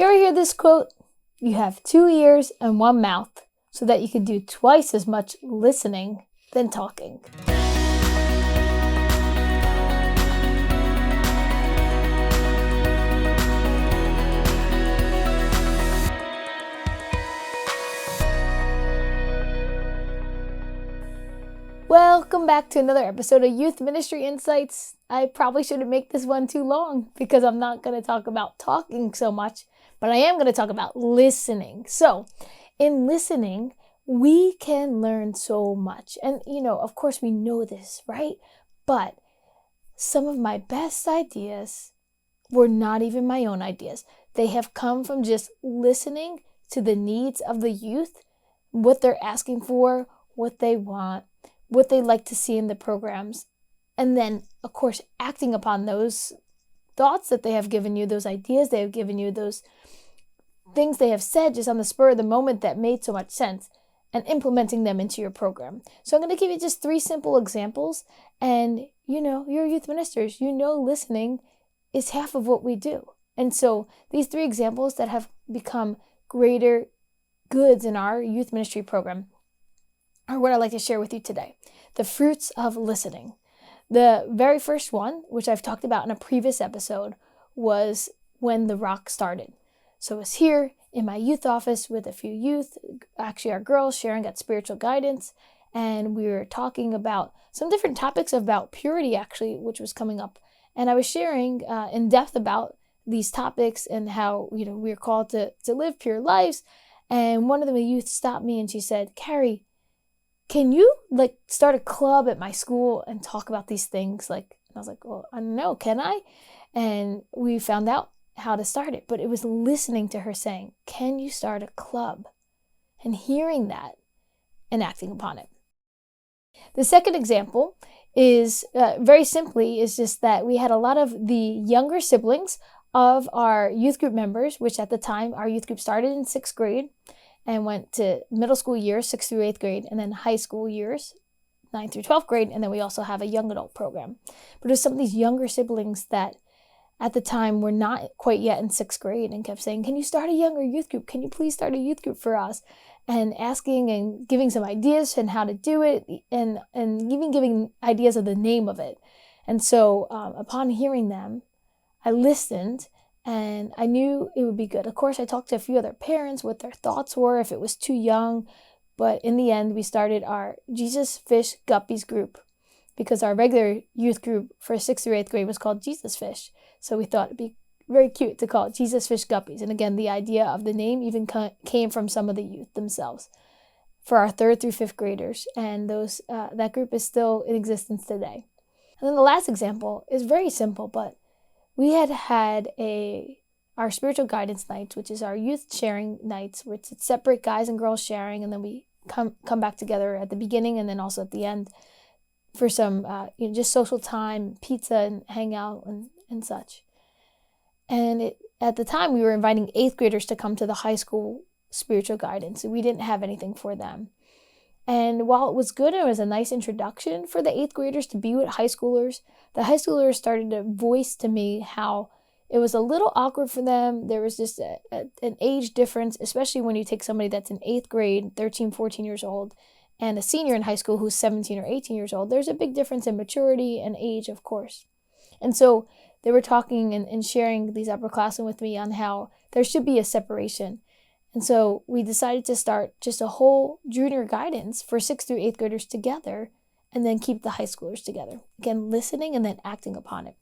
You ever hear this quote? You have 2 ears and 1 mouth, so that you can do twice as much listening than talking. Welcome back to another episode of Youth Ministry Insights. I probably shouldn't make this one too long because I'm not going to talk about talking so much, but I am going to talk about listening. So, in listening, we can learn so much. And, of course we know this, right? But some of my best ideas were not even my own ideas. They have come from just listening to the needs of the youth, what they're asking for, what they want, what they like to see in the programs, and then, of course, acting upon those thoughts that they have given you, those ideas they have given you, those things they have said just on the spur of the moment that made so much sense, and implementing them into your program. So I'm going to give you just 3 simple examples, and you're youth ministers, listening is half of what we do. And so these 3 examples that have become greater goods in our youth ministry program are what I'd like to share with you today. The fruits of listening. The very first one, which I've talked about in a previous episode, was when the rock started. So I was here in my youth office with a few youth, actually our girls sharing at spiritual guidance, and we were talking about some different topics about purity actually, which was coming up. And I was sharing in depth about these topics and how, we're called to live pure lives. And one of the youth stopped me and she said, "Kari, can you start a club at my school and talk about these things?" And I was like, "Well, I don't know, can I?" And we found out how to start it, but it was listening to her saying, "Can you start a club?" And hearing that and acting upon it. The second example is very simply is just that we had a lot of the younger siblings of our youth group members, which at the time our youth group started in 6th grade and went to middle school years, 6th through 8th grade, and then high school years, 9th through 12th grade, and then we also have a young adult program. But it was some of these younger siblings that at the time were not quite yet in 6th grade and kept saying, "Can you start a younger youth group? Can you please start a youth group for us?" And asking and giving some ideas and how to do it, and even giving ideas of the name of it. And so upon hearing them, I listened, and I knew it would be good. Of course, I talked to a few other parents what their thoughts were, if it was too young. But in the end, we started our Jesus Fish Guppies group because our regular youth group for 6th through 8th grade was called Jesus Fish. So we thought it'd be very cute to call it Jesus Fish Guppies. And again, the idea of the name even came from some of the youth themselves for our 3rd through 5th graders. And that group is still in existence today. And then the last example is very simple, but we had our spiritual guidance nights, which is our youth sharing nights, where it's separate guys and girls sharing, and then we come back together at the beginning and then also at the end for some just social time, pizza and hang out and such. And at the time, we were inviting 8th graders to come to the high school spiritual guidance, and we didn't have anything for them. And while it was good, it was a nice introduction for the 8th graders to be with high schoolers. The high schoolers started to voice to me how it was a little awkward for them. There was just an age difference, especially when you take somebody that's in 8th grade, 13, 14 years old, and a senior in high school who's 17 or 18 years old. There's a big difference in maturity and age, of course. And so they were talking and sharing these upperclassmen with me on how there should be a separation. And so we decided to start just a whole junior guidance for 6th through 8th graders together, and then keep the high schoolers together. Again, listening and then acting upon it.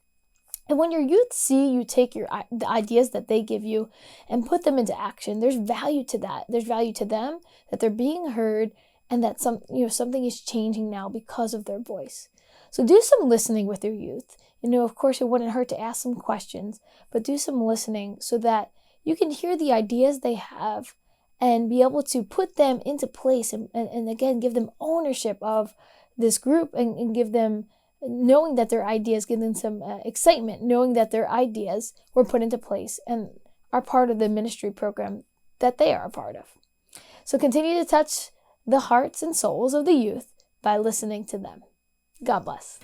And when your youth see you take the ideas that they give you and put them into action, there's value to that. There's value to them, that they're being heard, and that something is changing now because of their voice. So do some listening with your youth. Of course, it wouldn't hurt to ask some questions, but do some listening so that you can hear the ideas they have and be able to put them into place and again, give them ownership of this group and give them, knowing that their ideas, give them some excitement, knowing that their ideas were put into place and are part of the ministry program that they are a part of. So continue to touch the hearts and souls of the youth by listening to them. God bless.